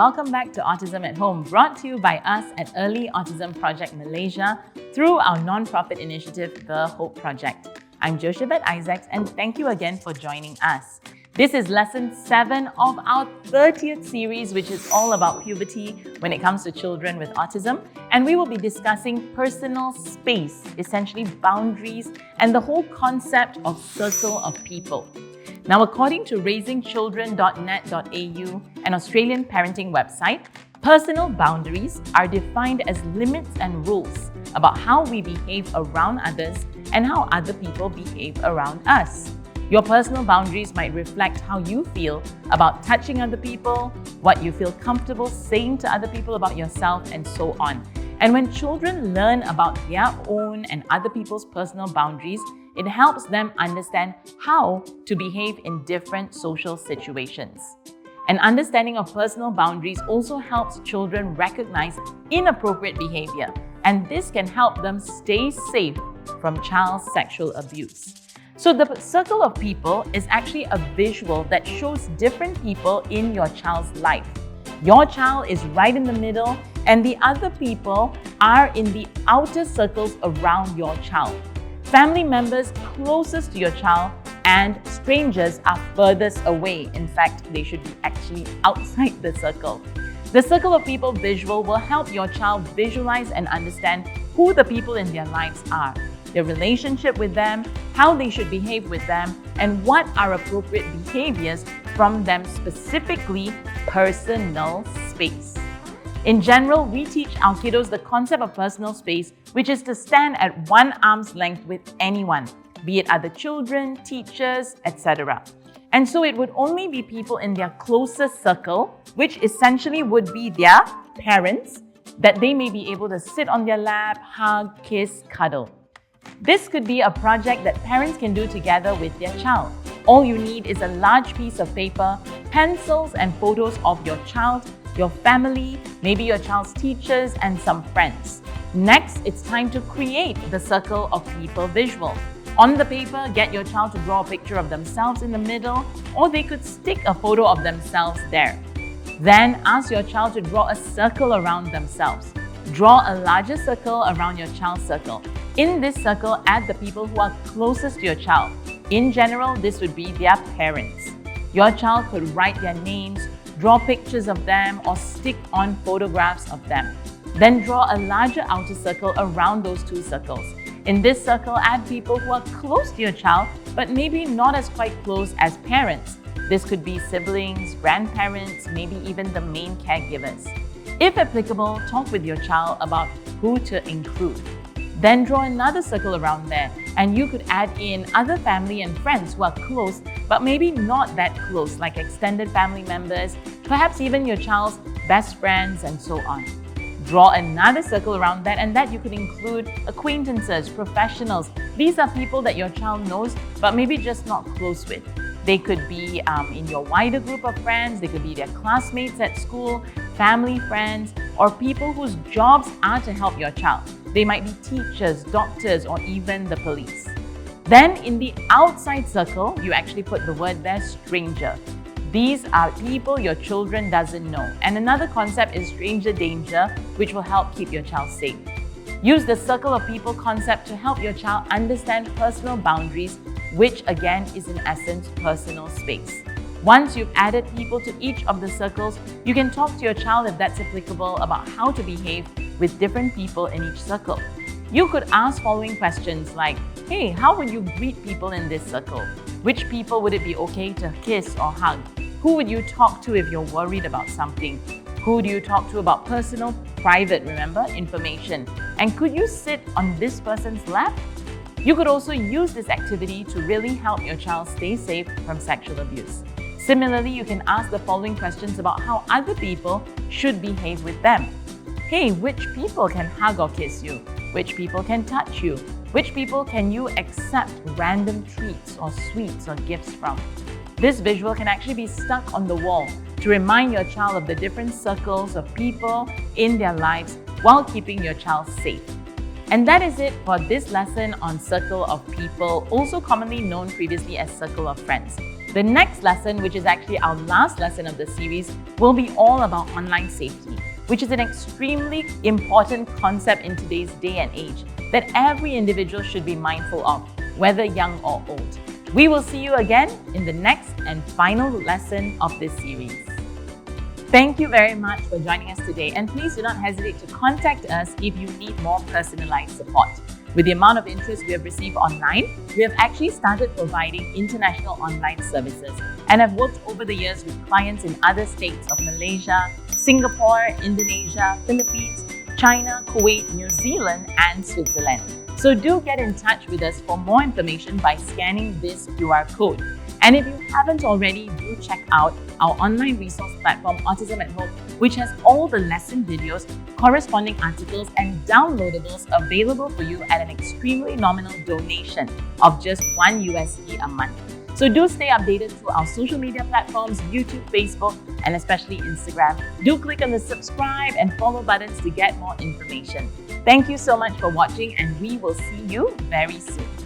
welcome back to Autism at Home, brought to you by us at Early Autism Project Malaysia through our non-profit initiative, The Hope Project. I'm Jochebet Isaacs, and thank you again for joining us. This is lesson 7 of our 30th series, which is all about puberty when it comes to children with autism. And we will be discussing personal space, essentially boundaries, and the whole concept of circle of people. Now, according to raisingchildren.net.au, an Australian parenting website, personal boundaries are defined as limits and rules about how we behave around others and how other people behave around us. Your personal boundaries might reflect how you feel about touching other people, what you feel comfortable saying to other people about yourself, and so on. And when children learn about their own and other people's personal boundaries, it helps them understand how to behave in different social situations. An understanding of personal boundaries also helps children recognize inappropriate behavior, and this can help them stay safe from child sexual abuse. So the circle of people is actually a visual that shows different people in your child's life. Your child is right in the middle, and the other people are in the outer circles around your child. Family members closest to your child and strangers are furthest away. In fact, they should be actually outside the circle. The circle of people visual will help your child visualize and understand who the people in their lives are, their relationship with them, how they should behave with them, and what are appropriate behaviors from them, specifically personal space. In general, we teach our kiddos the concept of personal space, which is to stand at one arm's length with anyone, be it other children, teachers, etc. And so it would only be people in their closest circle, which essentially would be their parents, that they may be able to sit on their lap, hug, kiss, cuddle. This could be a project that parents can do together with their child. All you need is a large piece of paper, pencils, and photos of your child, your family, maybe your child's teachers, and some friends. Next, it's time to create the circle of people visual. On the paper, get your child to draw a picture of themselves in the middle, or they could stick a photo of themselves there. Then ask your child to draw a circle around themselves. Draw a larger circle around your child's circle. In this circle, add the people who are closest to your child. In general, this would be their parents. Your child could write their names, draw pictures of them, or stick on photographs of them. Then draw a larger outer circle around those two circles. In this circle, add people who are close to your child, but maybe not as quite close as parents. This could be siblings, grandparents, maybe even the main caregivers. If applicable, talk with your child about who to include. Then draw another circle around there, and you could add in other family and friends who are close, but maybe not that close, like extended family members, perhaps even your child's best friends, and so on. Draw another circle around that, and that you could include acquaintances, professionals. These are people that your child knows, but maybe just not close with. They could be in your wider group of friends, they could be their classmates at school, family friends, or people whose jobs are to help your child. They might be teachers, doctors, or even the police. Then in the outside circle, you actually put the word there, stranger. These are people your children doesn't know. And another concept is stranger danger, which will help keep your child safe. Use the circle of people concept to help your child understand personal boundaries, which again is in essence personal space. Once you've added people to each of the circles, you can talk to your child, if that's applicable, about how to behave with different people in each circle. You could ask following questions like, hey, how would you greet people in this circle? Which people would it be okay to kiss or hug? Who would you talk to if you're worried about something? Who do you talk to about personal, private, remember, information? And could you sit on this person's lap? You could also use this activity to really help your child stay safe from sexual abuse. Similarly, you can ask the following questions about how other people should behave with them. Hey, which people can hug or kiss you? Which people can touch you? Which people can you accept random treats or sweets or gifts from? This visual can actually be stuck on the wall to remind your child of the different circles of people in their lives while keeping your child safe. And that is it for this lesson on circle of people, also commonly known previously as circle of friends. The next lesson, which is actually our last lesson of the series, will be all about online safety, which is an extremely important concept in today's day and age that every individual should be mindful of, whether young or old. We will see you again in the next and final lesson of this series. Thank you very much for joining us today, and please do not hesitate to contact us if you need more personalized support. With the amount of interest we have received online, we have actually started providing international online services and have worked over the years with clients in other states of Malaysia, Singapore, Indonesia, Philippines, China, Kuwait, New Zealand, and Switzerland. So do get in touch with us for more information by scanning this QR code. And if you haven't already, do check out our online resource platform, Autism at Home, which has all the lesson videos, corresponding articles, and downloadables available for you at an extremely nominal donation of just $1 a month. So do stay updated through our social media platforms, YouTube, Facebook, and especially Instagram. Do click on the subscribe and follow buttons to get more information. Thank you so much for watching, and we will see you very soon.